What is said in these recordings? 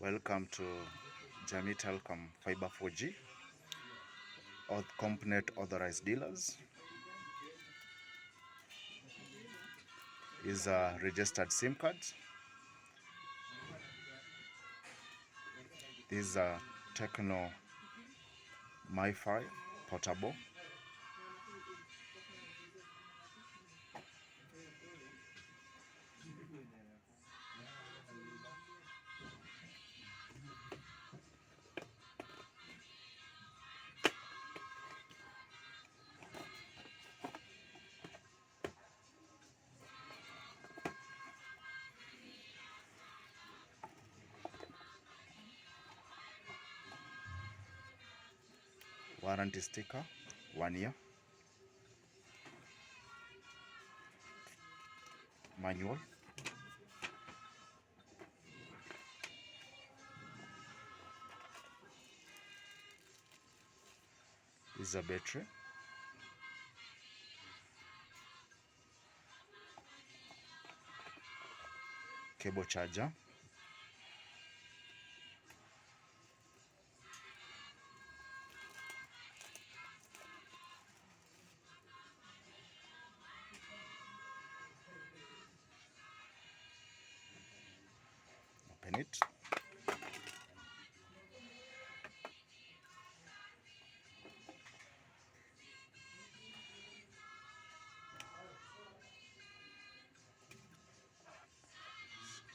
Welcome to Jamii Telecom Fiber 4G or CompNet authorized dealers. Is a registered SIM card. This is a Tecno MiFi portable. Warranty sticker, 1 year. Manual. This is a battery. Cable charger. Open it.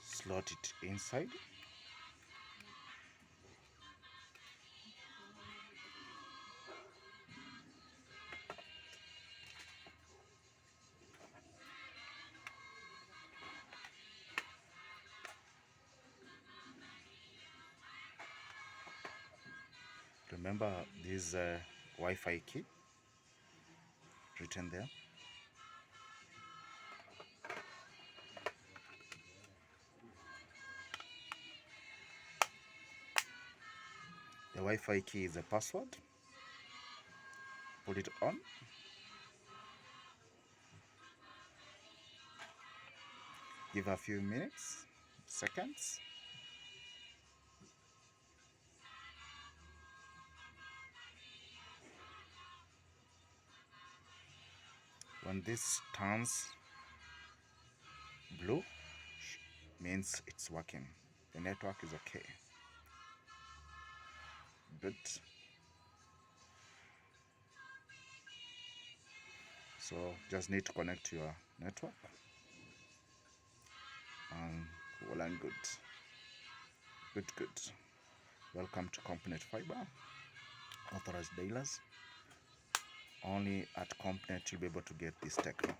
Slot it inside. Remember this Wi-Fi key written there. The Wi-Fi key is a password. Put it on. Give a few minutes, seconds. When this turns blue, means it's working. The network is okay. Good. So just need to connect your network and well and good. Good. Welcome to CompNet Fiber, authorized dealers. Only at CompNet you'll be able to get this Tecno.